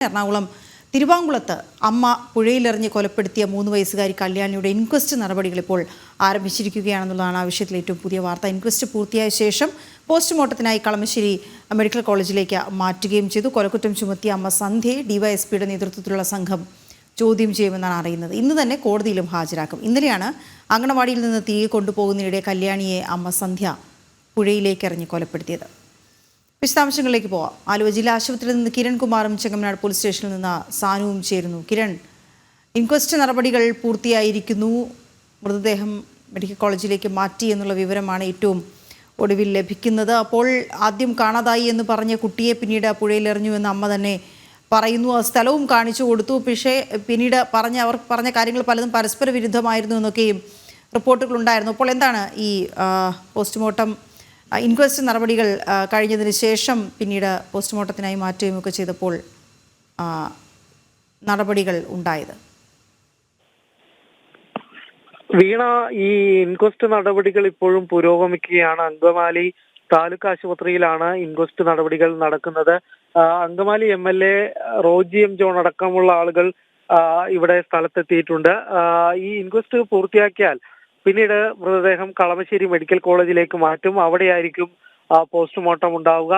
എറണാകുളം തിരുവാങ്കുളത്ത് അമ്മ പുഴയിലെറിഞ്ഞ് കൊലപ്പെടുത്തിയ 3 വയസ്സുകാരി കല്യാണിയുടെ ഇൻക്വസ്റ്റ് നടപടികൾ ഇപ്പോൾ ആരംഭിച്ചിരിക്കുകയാണെന്നുള്ളതാണ് ആ വിഷയത്തിൽ ഏറ്റവും പുതിയ വാർത്ത. ഇൻക്വസ്റ്റ് പൂർത്തിയായ ശേഷം പോസ്റ്റ്മോർട്ടത്തിനായി കളമശ്ശേരി മെഡിക്കൽ കോളേജിലേക്ക് മാറ്റുകയും ചെയ്തു. കൊലക്കുറ്റം ചുമത്തിയ അമ്മ സന്ധ്യയെ ഡിവൈഎസ്പിയുടെ നേതൃത്വത്തിലുള്ള സംഘം ചോദ്യം ചെയ്യുമെന്നാണ് അറിയുന്നത്. ഇന്ന് തന്നെ കോടതിയിലും ഹാജരാക്കും. ഇന്നലെയാണ് അങ്കണവാടിയിൽ നിന്ന് തിരികെ കൊണ്ടുപോകുന്നതിനിടെ കല്യാണിയെ അമ്മ സന്ധ്യ പുഴയിലേക്ക് എറിഞ്ഞ് കൊലപ്പെടുത്തിയത്. വിശദാംശങ്ങളിലേക്ക് പോവാം. ആലുവ ജില്ലാ ആശുപത്രിയിൽ നിന്ന് കിരൺ കുമാറും ചെങ്ങമനാട് പോലീസ് സ്റ്റേഷനിൽ നിന്ന് സാനുവും ചേരുന്നു. കിരൺ, ഇൻക്വസ്റ്റ് നടപടികൾ പൂർത്തിയായിരിക്കുന്നു, മൃതദേഹം മെഡിക്കൽ കോളേജിലേക്ക് മാറ്റി എന്നുള്ള വിവരമാണ് ഏറ്റവും ഒടുവിൽ ലഭിക്കുന്നത്. അപ്പോൾ ആദ്യം കാണാതായി എന്ന് പറഞ്ഞ കുട്ടിയെ പിന്നീട് പുഴയിലെറിഞ്ഞു എന്ന് അമ്മ തന്നെ പറയുന്നു. ആ സ്ഥലവും കാണിച്ചു കൊടുത്തു. പക്ഷേ പിന്നീട് അവർ പറഞ്ഞ കാര്യങ്ങൾ പലതും പരസ്പര വിരുദ്ധമായിരുന്നു എന്നൊക്കെയും റിപ്പോർട്ടുകളുണ്ടായിരുന്നു. അപ്പോൾ എന്താണ് ഈ പോസ്റ്റ്മോർട്ടം ഇൻക്വസ്റ്റ് നടപടികൾ കഴിഞ്ഞതിന് ശേഷം പിന്നീട് പോസ്റ്റ്മോർട്ടത്തിനായി മാറ്റുകയുമൊക്കെ ചെയ്തപ്പോൾ നടപടികൾ ഉണ്ടായത്? വീണ, ഈ ഇൻക്വസ്റ്റ് നടപടികൾ ഇപ്പോഴും പുരോഗമിക്കുകയാണ്. അങ്കമാലി താലൂക്ക് ആശുപത്രിയിലാണ് ഇൻക്വസ്റ്റ് നടപടികൾ നടക്കുന്നത്. Angamaly MLA Roji M. John അടക്കമുള്ള ആളുകൾ ഇവിടെ സ്ഥലത്തെത്തിയിട്ടുണ്ട്. ഈ ഇൻക്വസ്റ്റ് പൂർത്തിയാക്കിയാൽ പിന്നീട് മൃതദേഹം കളമശ്ശേരി മെഡിക്കൽ കോളേജിലേക്ക് മാറ്റും. അവിടെയായിരിക്കും പോസ്റ്റ്മോർട്ടം ഉണ്ടാവുക.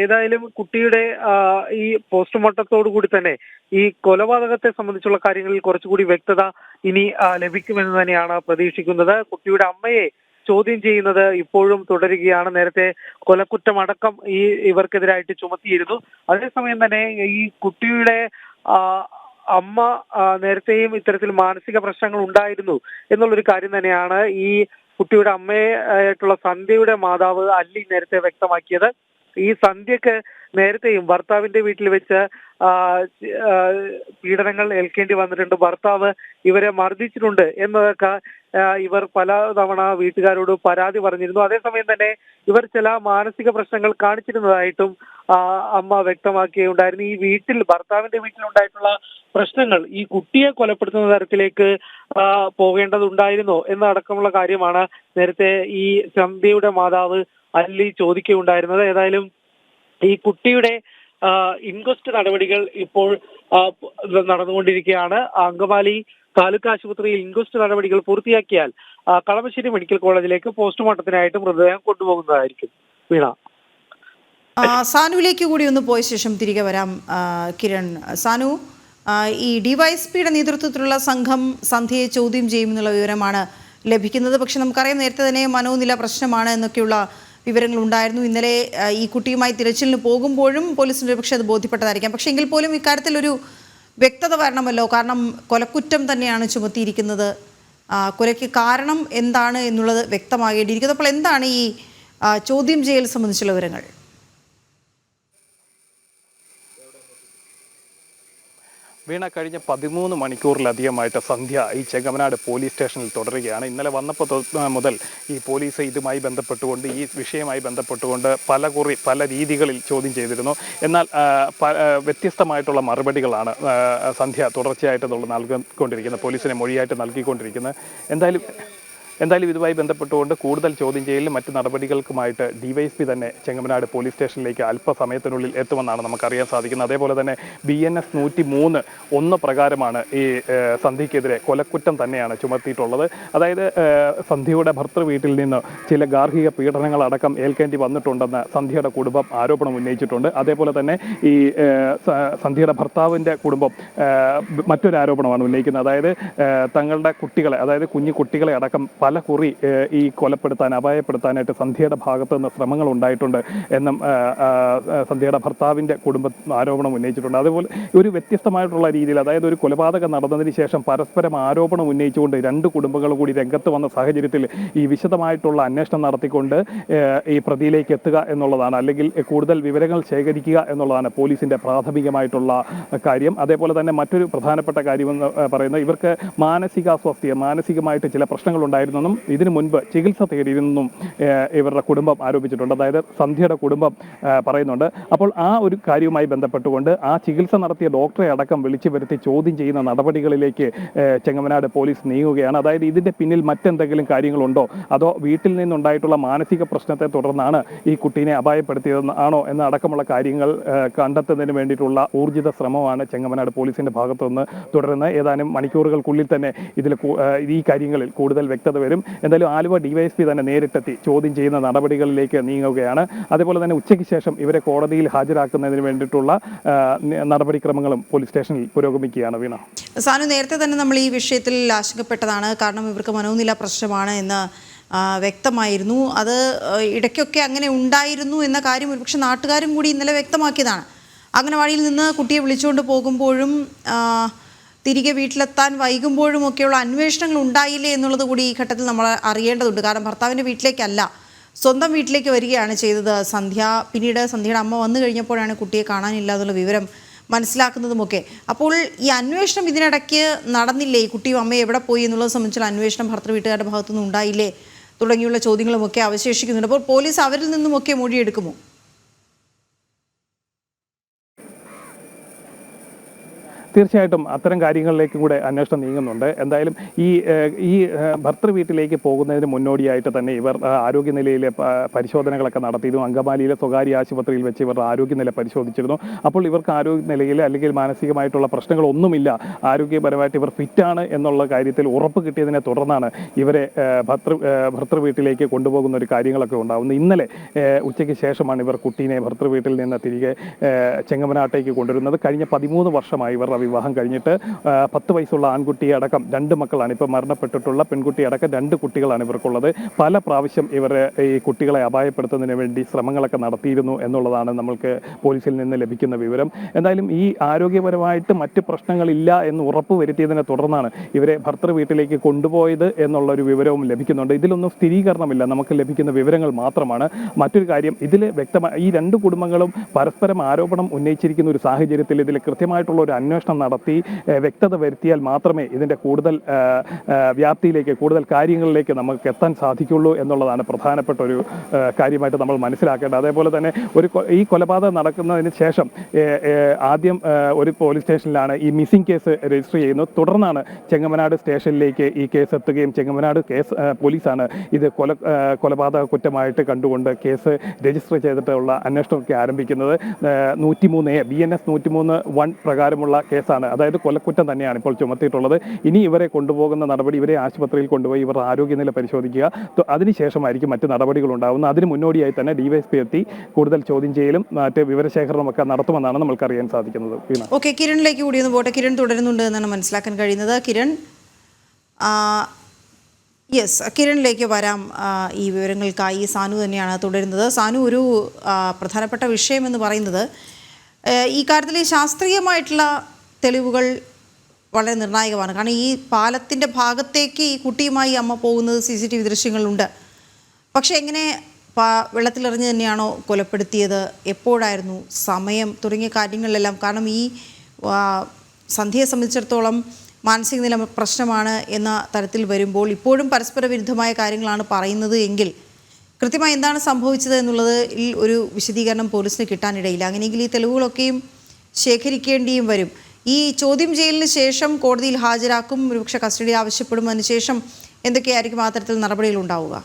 ഏതായാലും കുട്ടിയുടെ ഈ പോസ്റ്റ്മോർട്ടത്തോടു കൂടി തന്നെ ഈ കൊലപാതകത്തെ സംബന്ധിച്ചുള്ള കാര്യങ്ങളിൽ കുറച്ചുകൂടി വ്യക്തത ഇനി ലഭിക്കുമെന്ന് തന്നെയാണ് പ്രതീക്ഷിക്കുന്നത്. കുട്ടിയുടെ അമ്മയെ ചോദ്യം ചെയ്യുന്നത് ഇപ്പോഴും തുടരുകയാണ്. നേരത്തെ കൊലക്കുറ്റമടക്കം ഇവർക്കെതിരായിട്ട് ചുമത്തിയിരുന്നു. അതേസമയം തന്നെ ഈ കുട്ടിയുടെ അമ്മ നേരത്തെയും ഇത്തരത്തിൽ മാനസിക പ്രശ്നങ്ങൾ ഉണ്ടായിരുന്നു എന്നുള്ളൊരു കാര്യം തന്നെയാണ് ഈ കുട്ടിയുടെ അമ്മയായിട്ടുള്ള സന്ധ്യയുടെ മാതാവ് അല്ലി നേരത്തെ വ്യക്തമാക്കിയത്. ഈ സന്ധ്യക്ക് നേരത്തെയും ഭർത്താവിന്റെ വീട്ടിൽ വെച്ച് പീഡനങ്ങൾ ഏൽക്കേണ്ടി വന്നിട്ടുണ്ട്. ഭർത്താവ് ഇവരെ മർദ്ദിച്ചിട്ടുണ്ട് എന്നതൊക്കെ ഇവർ പല തവണ വീട്ടുകാരോട് പരാതി പറഞ്ഞിരുന്നു. അതേസമയം തന്നെ ഇവർ ചില മാനസിക പ്രശ്നങ്ങൾ കാണിച്ചിരുന്നതായിട്ടും അമ്മ വ്യക്തമാക്കുകയുണ്ടായിരുന്നു. ഈ ഭർത്താവിന്റെ വീട്ടിലുണ്ടായിട്ടുള്ള പ്രശ്നങ്ങൾ ഈ കുട്ടിയെ കൊലപ്പെടുത്തുന്ന തരത്തിലേക്ക് പോകേണ്ടതുണ്ടായിരുന്നോ എന്നടക്കമുള്ള കാര്യമാണ് നേരത്തെ ഈ സന്ധ്യയുടെ മാതാവ് അല്ലി ചോദിക്കുകയുണ്ടായിരുന്നത്. ഏതായാലും ഈ കുട്ടിയുടെ ഇൻക്വസ്റ്റ് നടപടികൾ ഇപ്പോൾ നടന്നുകൊണ്ടിരിക്കുകയാണ്. അങ്കമാലി താലൂക്ക് ആശുപത്രിയിൽ ഇൻക്വസ്റ്റ് നടപടികൾ പൂർത്തിയാക്കിയാൽ കളമശ്ശേരി മെഡിക്കൽ കോളേജിലേക്ക് പോസ്റ്റ്മോർട്ടത്തിനായിട്ട് മൃതദേഹം കൊണ്ടുപോകുന്നതായിരിക്കും. വീണ, സാനുവിലേക്ക് കൂടി ഒന്ന് പോയ ശേഷം തിരികെ വരാം. കിരൺ, സാനു, ഈ ഡിവൈഎസ്പിയുടെ നേതൃത്വത്തിലുള്ള സംഘം സന്ധ്യയെ ചോദ്യം ചെയ്യുമെന്നുള്ള വിവരമാണ് ലഭിക്കുന്നത്. പക്ഷെ നമുക്കറിയാം നേരത്തെ തന്നെ മനോനില പ്രശ്നമാണ് എന്നൊക്കെയുള്ള വിവരങ്ങൾ ഉണ്ടായിരുന്നു. ഇന്നലെ ഈ കുട്ടിയുമായി തിരച്ചിലിന് പോകുമ്പോഴും പോലീസിന് പക്ഷേ അത് ബോധ്യപ്പെട്ടതായിരിക്കാം. പക്ഷേ എങ്കിൽ പോലും ഇക്കാര്യത്തിൽ ഒരു വ്യക്തത വരണമല്ലോ. കാരണം കൊലക്കുറ്റം തന്നെയാണ് ചുമത്തിയിരിക്കുന്നത്. കൊലയ്ക്ക് കാരണം എന്താണ് എന്നുള്ളത് വ്യക്തമാകേണ്ടിയിരിക്കുന്നത്. അപ്പോൾ എന്താണ് ഈ ചോദ്യം ചെയ്യൽ സംബന്ധിച്ചുള്ള വിവരങ്ങൾ? വീണ, കഴിഞ്ഞ 13 മണിക്കൂറിലധികമായിട്ട് സന്ധ്യ ഈ ചെങ്ങമനാട് പോലീസ് സ്റ്റേഷനിൽ തുടരുകയാണ്. ഇന്നലെ വന്നപ്പോൾ മുതൽ ഈ പോലീസ് ഇതുമായി ബന്ധപ്പെട്ടുകൊണ്ട് ഈ വിഷയവുമായി ബന്ധപ്പെട്ടുകൊണ്ട് പല രീതികളിൽ ചോദ്യം ചെയ്തിരുന്നു. എന്നാൽ വ്യത്യസ്തമായിട്ടുള്ള മറുപടികളാണ് സന്ധ്യ തുടർച്ചയായിട്ട് നൽകിക്കൊണ്ടിരിക്കുന്നത്, പോലീസിനെ മൊഴിയായിട്ട് നൽകിക്കൊണ്ടിരിക്കുന്നത്. എന്തായാലും ഇതുമായി ബന്ധപ്പെട്ടുകൊണ്ട് കൂടുതൽ ചോദ്യം ചെയ്യലിലും മറ്റ് നടപടികൾക്കുമായിട്ട് ഡിവൈഎസ്പി തന്നെ ചെങ്ങമനാട് പോലീസ് സ്റ്റേഷനിലേക്ക് അല്പസമയത്തിനുള്ളിൽ എത്തുമെന്നാണ് നമുക്കറിയാൻ സാധിക്കുന്നത്. അതേപോലെ തന്നെ BNS 103(1) പ്രകാരമാണ് ഈ സന്ധ്യക്കെതിരെ കൊലക്കുറ്റം തന്നെയാണ് ചുമത്തിയിട്ടുള്ളത്. അതായത് സന്ധ്യയുടെ ഭർത്തൃ വീട്ടിൽ നിന്ന് ചില ഗാർഹിക പീഡനങ്ങളടക്കം ഏൽക്കേണ്ടി വന്നിട്ടുണ്ടെന്ന് സന്ധ്യയുടെ കുടുംബം ആരോപണം ഉന്നയിച്ചിട്ടുണ്ട്. അതേപോലെ തന്നെ ഈ സന്ധ്യയുടെ ഭർത്താവിൻ്റെ കുടുംബം മറ്റൊരു ആരോപണമാണ് ഉന്നയിക്കുന്നത്. അതായത് തങ്ങളുടെ കുട്ടികളെ, അതായത് കുഞ്ഞു കുട്ടികളെ അടക്കം പല കുറി ഈ അപായപ്പെടുത്താനായിട്ട് സന്ധ്യയുടെ ഭാഗത്തു നിന്ന് ശ്രമങ്ങൾ ഉണ്ടായിട്ടുണ്ട് എന്നും സന്ധ്യയുടെ ഭർത്താവിൻ്റെ കുടുംബം ആരോപണം ഉന്നയിച്ചിട്ടുണ്ട്. അതുപോലെ ഒരു വ്യത്യസ്തമായിട്ടുള്ള രീതിയിൽ, അതായത് ഒരു കൊലപാതകം നടന്നതിന് ശേഷം പരസ്പരം ആരോപണം ഉന്നയിച്ചുകൊണ്ട് 2 കുടുംബങ്ങൾ കൂടി രംഗത്ത് വന്ന സാഹചര്യത്തിൽ ഈ വിശദമായിട്ടുള്ള അന്വേഷണം നടത്തിക്കൊണ്ട് ഈ പ്രതിയിലേക്ക് എത്തുക എന്നുള്ളതാണ്, അല്ലെങ്കിൽ കൂടുതൽ വിവരങ്ങൾ ശേഖരിക്കുക എന്നുള്ളതാണ് പോലീസിൻ്റെ പ്രാഥമികമായിട്ടുള്ള കാര്യം. അതേപോലെ തന്നെ മറ്റൊരു പ്രധാനപ്പെട്ട കാര്യമെന്ന് പറയുന്നത് ഇവർക്ക് മാനസികമായിട്ട് ചില പ്രശ്നങ്ങൾ ഉണ്ടായിരുന്നു തേടിയിരുന്നെന്നും ഇതിനു മുൻപ് ചികിത്സ തേടിയിരുന്നെന്നും ഇവരുടെ കുടുംബം ആരോപിച്ചിട്ടുണ്ട്. അതായത് സന്ധ്യയുടെ കുടുംബം പറയുന്നുണ്ട്. അപ്പോൾ ആ ഒരു കാര്യവുമായി ബന്ധപ്പെട്ടുകൊണ്ട് ആ ചികിത്സ നടത്തിയ ഡോക്ടറെ അടക്കം വിളിച്ചു വരുത്തി ചോദ്യം ചെയ്യുന്ന നടപടികളിലേക്ക് ചെങ്ങമനാട് പോലീസ് നീങ്ങുകയാണ്. അതായത് ഇതിന്റെ പിന്നിൽ മറ്റെന്തെങ്കിലും കാര്യങ്ങളുണ്ടോ, അതോ വീട്ടിൽ നിന്നുണ്ടായിട്ടുള്ള മാനസിക പ്രശ്നത്തെ തുടർന്നാണ് ഈ കുട്ടീനെ അപായപ്പെടുത്തിയതാണോ എന്നടക്കമുള്ള കാര്യങ്ങൾ കണ്ടെത്തുന്നതിന് വേണ്ടിയിട്ടുള്ള ഊർജിത ശ്രമമാണ് ചെങ്ങമനാട് പോലീസിന്റെ ഭാഗത്തുനിന്ന് തുടരുന്നത്. ഏതാനും മണിക്കൂറുകൾക്കുള്ളിൽ തന്നെ ഈ കാര്യങ്ങളിൽ കൂടുതൽ വ്യക്തത വരും. എന്തായാലും ആലുവ ഡിവൈഎസ്പി തന്നെ നേരിട്ടെത്തി ചോദ്യം ചെയ്യുന്ന നടപടികളിലേക്ക് നീങ്ങുകയാണ്. അതേപോലെ തന്നെ ഉച്ചയ്ക്ക് ശേഷം ഇവരെ കോടതിയിൽ ഹാജരാക്കുന്നതിന് വേണ്ടിയിട്ടുള്ള നടപടിക്രമങ്ങളും പോലീസ് സ്റ്റേഷനിൽ പുരോഗമിക്കുകയാണ്. വീണ, സാനു, നേരത്തെ തന്നെ നമ്മൾ ഈ വിഷയത്തിൽ ആശങ്കപ്പെട്ടതാണ്. കാരണം ഇവർക്ക് മനോനില പ്രശ്നമാണ് എന്ന് വ്യക്തമായിരുന്നു. അത് ഇടയ്ക്കൊക്കെ അങ്ങനെ ഉണ്ടായിരുന്നു എന്ന കാര്യം ഒരുപക്ഷെ നാട്ടുകാരും കൂടി ഇന്നലെ വ്യക്തമാക്കിയതാണ്. അംഗനവാടിയിൽ നിന്ന് കുട്ടിയെ വിളിച്ചുകൊണ്ട് പോകുമ്പോഴും തിരികെ വീട്ടിലെത്താൻ വൈകുമ്പോഴും ഒക്കെയുള്ള അന്വേഷണങ്ങൾ ഉണ്ടായില്ലേ എന്നുള്ളത് കൂടി ഈ ഘട്ടത്തിൽ നമ്മൾ അറിയേണ്ടതുണ്ട്. കാരണം ഭർത്താവിൻ്റെ വീട്ടിലേക്കല്ല, സ്വന്തം വീട്ടിലേക്ക് വരികയാണ് ചെയ്തത് സന്ധ്യ. പിന്നീട് സന്ധ്യയുടെ അമ്മ വന്നു കഴിഞ്ഞപ്പോഴാണ് കുട്ടിയെ കാണാനില്ല എന്നുള്ള വിവരം മനസ്സിലാക്കുന്നതുമൊക്കെ. അപ്പോൾ ഈ അന്വേഷണം ഇതിനിടയ്ക്ക് നടന്നില്ലേ? ഈ കുട്ടിയും അമ്മയും എവിടെ പോയി എന്നുള്ളത് സംബന്ധിച്ചുള്ള അന്വേഷണം ഭർത്തൃ വീട്ടുകാരുടെ ഭാഗത്തുനിന്ന് ഉണ്ടായില്ലേ തുടങ്ങിയുള്ള ചോദ്യങ്ങളുമൊക്കെ അവശേഷിക്കുന്നുണ്ട്. അപ്പോൾ പോലീസ് അവരിൽ നിന്നുമൊക്കെ മൊഴിയെടുക്കുമോ? തീർച്ചയായിട്ടും അത്തരം കാര്യങ്ങളിലേക്ക് കൂടെ അന്വേഷണം നീങ്ങുന്നുണ്ട്. എന്തായാലും ഈ ഭർത്തൃ വീട്ടിലേക്ക് പോകുന്നതിന് മുന്നോടിയായിട്ട് തന്നെ ഇവർ ആരോഗ്യനിലയിലെ പരിശോധനകളൊക്കെ നടത്തിയിരുന്നു. അങ്കമാലിയിലെ സ്വകാര്യ ആശുപത്രിയിൽ വെച്ച് ഇവരുടെ ആരോഗ്യനില പരിശോധിച്ചിരുന്നു. അപ്പോൾ ഇവർക്ക് ആരോഗ്യനിലയിൽ അല്ലെങ്കിൽ മാനസികമായിട്ടുള്ള പ്രശ്നങ്ങളൊന്നുമില്ല, ആരോഗ്യപരമായിട്ട് ഇവർ ഫിറ്റാണ് എന്നുള്ള കാര്യത്തിൽ ഉറപ്പ് കിട്ടിയതിനെ തുടർന്നാണ് ഇവരെ ഭർത്തൃ വീട്ടിലേക്ക് കൊണ്ടുപോകുന്ന ഒരു കാര്യങ്ങളൊക്കെ ഉണ്ടാകുന്നത്. ഇന്നലെ ഉച്ചയ്ക്ക് ശേഷമാണ് ഇവർ കുട്ടീനെ ഭർത്തൃ വീട്ടിൽ നിന്ന് തിരികെ ചെങ്ങമനാട്ടേക്ക് കൊണ്ടുവരുന്നത്. കഴിഞ്ഞ 13 വർഷമായി ഇവർ വിവാഹം കഴിഞ്ഞിട്ട് 10 വയസ്സുള്ള ആൺകുട്ടിയെ അടക്കം 2 മക്കളാണ്, ഇപ്പോൾ മരണപ്പെട്ടിട്ടുള്ള പെൺകുട്ടി അടക്കം 2 കുട്ടികളാണ് ഇവർക്കുള്ളത്. പല പ്രാവശ്യം ഇവർ ഈ കുട്ടികളെ അപായപ്പെടുത്തുന്നതിന് വേണ്ടി ശ്രമങ്ങളൊക്കെ നടത്തിയിരുന്നു എന്നുള്ളതാണ് നമ്മൾക്ക് പോലീസിൽ നിന്ന് ലഭിക്കുന്ന വിവരം. എന്തായാലും ഈ ആരോഗ്യപരമായിട്ട് മറ്റ് പ്രശ്നങ്ങളില്ല എന്ന് ഉറപ്പ് വരുത്തിയതിനെ തുടർന്നാണ് ഇവരെ ഭർത്തൃ വീട്ടിലേക്ക് കൊണ്ടുപോയത് എന്നുള്ളൊരു വിവരവും ലഭിക്കുന്നുണ്ട്. ഇതിലൊന്നും സ്ഥിരീകരണമില്ല, നമുക്ക് ലഭിക്കുന്ന വിവരങ്ങൾ മാത്രമാണ്. മറ്റൊരു കാര്യം, ഇതിൽ വ്യക്തമായി ഈ 2 കുടുംബങ്ങളും പരസ്പരം ആരോപണം ഉന്നയിച്ചിരിക്കുന്ന ഒരു സാഹചര്യത്തിൽ ഇതിൽ കൃത്യമായിട്ടുള്ള ഒരു അന്വേഷണം നടത്തി വ്യക്തത വരുത്തിയാൽ മാത്രമേ ഇതിൻ്റെ കൂടുതൽ വ്യാപ്തിയിലേക്ക്, കൂടുതൽ കാര്യങ്ങളിലേക്ക് നമുക്ക് എത്താൻ സാധിക്കുള്ളൂ എന്നുള്ളതാണ് പ്രധാനപ്പെട്ട ഒരു കാര്യമായിട്ട് നമ്മൾ മനസ്സിലാക്കേണ്ടത്. അതേപോലെ തന്നെ ഈ കൊലപാതകം നടക്കുന്നതിന് ശേഷം ആദ്യം ഒരു പോലീസ് സ്റ്റേഷനിലാണ് ഈ മിസ്സിംഗ് കേസ് രജിസ്റ്റർ ചെയ്യുന്നത്. തുടർന്നാണ് ചെങ്ങമനാട് സ്റ്റേഷനിലേക്ക് ഈ കേസ് എത്തുകയും ചെങ്ങമനാട് പോലീസാണ് ഇത് കൊലപാതക കുറ്റമായിട്ട് കണ്ടുകൊണ്ട് കേസ് രജിസ്റ്റർ ചെയ്തിട്ടുള്ള അന്വേഷണമൊക്കെ ആരംഭിക്കുന്നത്. 103A BNS 103(1) പ്രകാരമുള്ള കേസാണ്. അതായത് കൊലക്കുറ്റം തന്നെയാണ് ഇപ്പോൾ ചുമത്തിയിട്ടുള്ളത്. ഇനി ഇവരെ കൊണ്ടുപോകുന്ന നടപടി, ഇവരെ ആശുപത്രിയിൽ കൊണ്ടുപോയി ഇവരുടെ ആരോഗ്യനില പരിശോധിക്കുക, അതിനുശേഷമായിരിക്കും മറ്റ് നടപടികൾ ഉണ്ടാകുന്നത്. അതിന് മുന്നോടിയായി തന്നെ ഡിവൈഎസ്പി എത്തി കൂടുതൽ ചോദ്യം ചെയ്യലും മറ്റ് വിവരശേഖരണമൊക്കെ നടത്തുമെന്നാണ് നമുക്ക് അറിയാൻ സാധിക്കുന്നത്. ഓക്കെ, കിരണിലേക്ക് കൂടി ഒന്ന് പോട്ടെ. കിരൺ തുടരുന്നുണ്ട് എന്നാണ് മനസ്സിലാക്കാൻ കഴിയുന്നത്. കിരണിലേക്ക് വരാം. ഈ വിവരങ്ങൾക്കായി സാനു തന്നെയാണ് തുടരുന്നത്. സാനു, ഒരു പ്രധാനപ്പെട്ട വിഷയം എന്ന് പറയുന്നത് ഈ കാര്യത്തിൽ ശാസ്ത്രീയമായിട്ടുള്ള തെളിവുകൾ വളരെ നിർണായകമാണ്. കാരണം ഈ പാലത്തിൻ്റെ ഭാഗത്തേക്ക് ഈ കുട്ടിയുമായി അമ്മ പോകുന്നത് CCTV ദൃശ്യങ്ങളുണ്ട്. പക്ഷേ എങ്ങനെ വെള്ളത്തിലെറിഞ്ഞ് തന്നെയാണോ കൊലപ്പെടുത്തിയത്, എപ്പോഴായിരുന്നു സമയം തുടങ്ങിയ കാര്യങ്ങളിലെല്ലാം, കാരണം ഈ സന്ധ്യയെ സംബന്ധിച്ചിടത്തോളം മാനസിക നില പ്രശ്നമാണ് എന്ന തരത്തിൽ വരുമ്പോൾ ഇപ്പോഴും പരസ്പര വിരുദ്ധമായ കാര്യങ്ങളാണ് പറയുന്നത് എങ്കിൽ കൃത്യമായി എന്താണ് സംഭവിച്ചത് എന്നുള്ളതിൽ ഒരു വിശദീകരണം പോലീസിന് കിട്ടാനിടയില്ല. അങ്ങനെയെങ്കിൽ ഈ തെളിവുകളൊക്കെയും ശേഖരിക്കേണ്ടിയും വരും. ഈ ചോദ്യം ചെയ്യലിന് ശേഷം കോടതിയിൽ ഹാജരാക്കും, ഒരുപക്ഷെ കസ്റ്റഡി ആവശ്യപ്പെടും. അതിനുശേഷം എന്തൊക്കെയായിരിക്കും ആ തരത്തിൽ നടപടികൾ ഉണ്ടാവുക?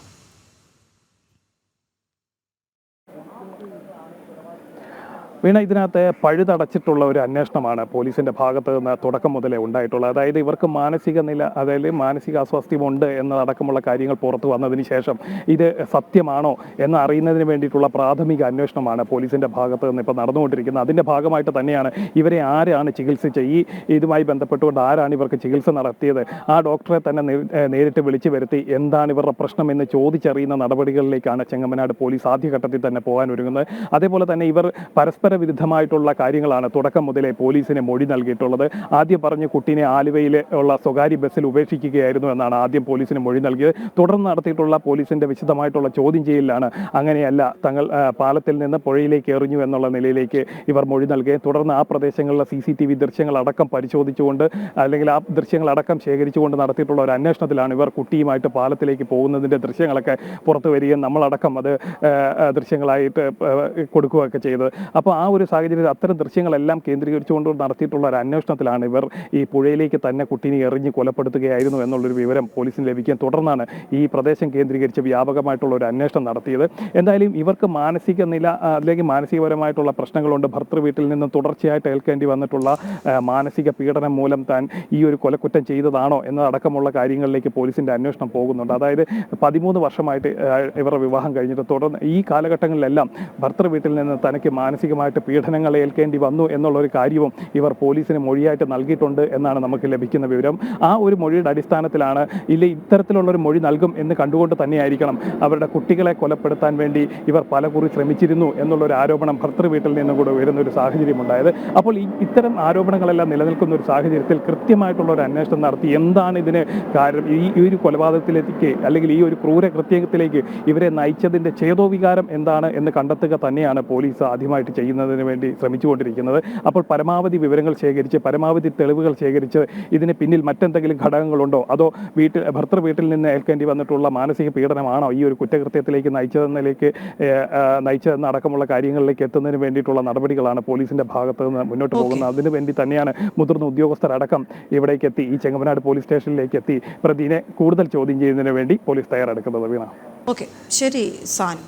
വീണ, ഇതിനകത്ത് പഴുതടച്ചിട്ടുള്ള ഒരു അന്വേഷണമാണ് പോലീസിൻ്റെ ഭാഗത്ത് നിന്ന് തുടക്കം മുതലേ ഉണ്ടായിട്ടുള്ളത്. അതായത് ഇവർക്ക് മാനസിക നില, അതായത് മാനസിക അസ്വാസ്ഥ്യമുണ്ട് എന്നതടക്കമുള്ള കാര്യങ്ങൾ പുറത്തു വന്നതിന് ശേഷം ഇത് സത്യമാണോ എന്ന് അറിയുന്നതിന് വേണ്ടിയിട്ടുള്ള പ്രാഥമിക അന്വേഷണമാണ് പോലീസിൻ്റെ ഭാഗത്ത് നിന്ന് ഇപ്പോൾ നടന്നുകൊണ്ടിരിക്കുന്നത്. അതിൻ്റെ ഭാഗമായിട്ട് തന്നെയാണ് ഇവരെ ആരാണ് ചികിത്സിച്ചത്, ഇതുമായി ബന്ധപ്പെട്ടുകൊണ്ട് ആരാണ് ഇവർക്ക് ചികിത്സ നടത്തിയത്, ആ ഡോക്ടറെ തന്നെ നേരിട്ട് വിളിച്ചു വരുത്തി എന്താണ് ഇവരുടെ പ്രശ്നം എന്ന് ചോദിച്ചറിയുന്ന നടപടികളിലേക്കാണ് ചെങ്ങമനാട് പോലീസ് ആദ്യഘട്ടത്തിൽ തന്നെ പോകാൻ ഒരുങ്ങുന്നത്. അതേപോലെ തന്നെ ഇവർ പരസ്പര വിരുദ്ധമായിട്ടുള്ള കാര്യങ്ങളാണ് തുടക്കം മുതലേ പോലീസിന് മൊഴി നൽകിയിട്ടുള്ളത്. ആദ്യം പറഞ്ഞ് കുട്ടീനെ ആലുവയിൽ ഉള്ള സ്വകാര്യ ബസ്സിൽ ഉപേക്ഷിക്കുകയായിരുന്നു എന്നാണ് ആദ്യം പോലീസിന് മൊഴി നൽകിയത്. തുടർന്ന് നടത്തിയിട്ടുള്ള പോലീസിന്റെ വിശദമായിട്ടുള്ള ചോദ്യം ചെയ്യലിലാണ് അങ്ങനെയല്ല, തങ്ങൾ പാലത്തിൽ നിന്ന് പുഴയിലേക്ക് എറിഞ്ഞു എന്നുള്ള നിലയിലേക്ക് ഇവർ മൊഴി നൽകുകയും തുടർന്ന് ആ പ്രദേശങ്ങളിലെ CCTV ദൃശ്യങ്ങളടക്കം പരിശോധിച്ചുകൊണ്ട് അല്ലെങ്കിൽ ആ ദൃശ്യങ്ങളടക്കം ശേഖരിച്ചുകൊണ്ട് നടത്തിയിട്ടുള്ള ഒരു അന്വേഷണത്തിലാണ് ഇവർ കുട്ടിയുമായിട്ട് പാലത്തിലേക്ക് പോകുന്നതിൻ്റെ ദൃശ്യങ്ങളൊക്കെ പുറത്തു വരികയും നമ്മളടക്കം അത് ദൃശ്യങ്ങളായിട്ട് കൊടുക്കുകയൊക്കെ ചെയ്തത്. അപ്പോൾ ആ ഒരു സാഹചര്യത്തിൽ അത്തരം ദൃശ്യങ്ങളെല്ലാം കേന്ദ്രീകരിച്ചുകൊണ്ട് നടത്തിയിട്ടുള്ള ഒരു അന്വേഷണത്തിലാണ് ഇവർ ഈ പുഴയിലേക്ക് തന്നെ കുട്ടീനെ എറിഞ്ഞ് കൊലപ്പെടുത്തുകയായിരുന്നു എന്നുള്ളൊരു വിവരം പോലീസിന് ലഭിക്കുകയും തുടർന്നാണ് ഈ പ്രദേശം കേന്ദ്രീകരിച്ച് വ്യാപകമായിട്ടുള്ള ഒരു അന്വേഷണം നടത്തിയത്. എന്തായാലും ഇവർക്ക് മാനസിക നില അല്ലെങ്കിൽ മാനസികപരമായിട്ടുള്ള പ്രശ്നങ്ങളുണ്ട്. ഭർത്തൃ വീട്ടിൽ നിന്നും തുടർച്ചയായിട്ട് ഏൽക്കേണ്ടി വന്നിട്ടുള്ള മാനസിക പീഡനം മൂലം താൻ ഈ ഒരു കൊലക്കുറ്റം ചെയ്തതാണോ എന്നതടക്കമുള്ള കാര്യങ്ങളിലേക്ക് പോലീസിന്റെ അന്വേഷണം പോകുന്നുണ്ട്. അതായത് 13 വർഷമായിട്ട് ഇവർ വിവാഹം കഴിഞ്ഞിട്ട് തുടർന്ന് ഈ കാലഘട്ടങ്ങളിലെല്ലാം ഭർത്തൃ വീട്ടിൽ നിന്ന് തനിക്ക് മാനസികമായിട്ട് പീഡനങ്ങൾ ഏൽക്കേണ്ടി വന്നു എന്നുള്ളൊരു കാര്യവും ഇവർ പോലീസിന് മൊഴിയായിട്ട് നൽകിയിട്ടുണ്ട് എന്നാണ് നമുക്ക് ലഭിക്കുന്ന വിവരം. ആ ഒരു മൊഴിയുടെ അടിസ്ഥാനത്തിലാണ് ഇത്തരത്തിലുള്ളൊരു മൊഴി നൽകും എന്ന് കണ്ടുകൊണ്ട് തന്നെയായിരിക്കണം അവരുടെ കുട്ടികളെ കൊലപ്പെടുത്താൻ വേണ്ടി ഇവർ പലകുറി ശ്രമിച്ചിരുന്നു എന്നുള്ളൊരു ആരോപണം ഭർത്തൃ വീട്ടിൽ നിന്നും കൂടെ വരുന്ന ഒരു സാഹചര്യം ഉണ്ടായത്. അപ്പോൾ ഇത്തരം ആരോപണങ്ങളെല്ലാം നിലനിൽക്കുന്ന ഒരു സാഹചര്യത്തിൽ കൃത്യമായിട്ടുള്ള ഒരു അന്വേഷണം നടത്തി എന്താണ് ഇതിന് കാരണം, ഈ ഒരു കൊലപാതകത്തിലേക്ക് അല്ലെങ്കിൽ ഈ ഒരു ക്രൂര കൃത്യത്തിലേക്ക് ഇവരെ നയിച്ചതിൻ്റെ ഛേദോവികാരം എന്താണ് എന്ന് കണ്ടെത്തുക തന്നെയാണ് പോലീസ് ആദ്യമായിട്ട് ചെയ്യുന്നതിന് വേണ്ടി ശ്രമിച്ചുകൊണ്ടിരിക്കുന്നത്. അപ്പോൾ പരമാവധി വിവരങ്ങൾ ശേഖരിച്ച് പരമാവധി തെളിവുകൾ ശേഖരിച്ച് ഇതിന് പിന്നിൽ മറ്റെന്തെങ്കിലും ഘടകങ്ങളുണ്ടോ, അതോ ഭർത്തൃ വീട്ടിൽ നിന്ന് ഏൽക്കേണ്ടി വന്നിട്ടുള്ള മാനസിക പീഡനമാണോ ഈ ഒരു കുറ്റകൃത്യത്തിലേക്ക് നയിച്ചതെന്ന് അടക്കമുള്ള കാര്യങ്ങളിലേക്ക് എത്തുന്നതിന് വേണ്ടിയിട്ടുള്ള നടപടികളാണ് പോലീസിന്റെ ഭാഗത്ത് നിന്ന് മുന്നോട്ട് പോകുന്നത്. അതിനു വേണ്ടി തന്നെയാണ് മുതിർന്ന ഉദ്യോഗസ്ഥരടക്കം ഇവിടേക്ക് എത്തി ഈ ചെങ്ങമനാട് പോലീസ് സ്റ്റേഷനിലേക്ക് എത്തി പ്രതിനെ കൂടുതൽ ചോദ്യം ചെയ്യുന്നതിന് വേണ്ടി പോലീസ് തയ്യാറെടുക്കുന്നത്. വീണ. ഓക്കെ, ശരി സാനു.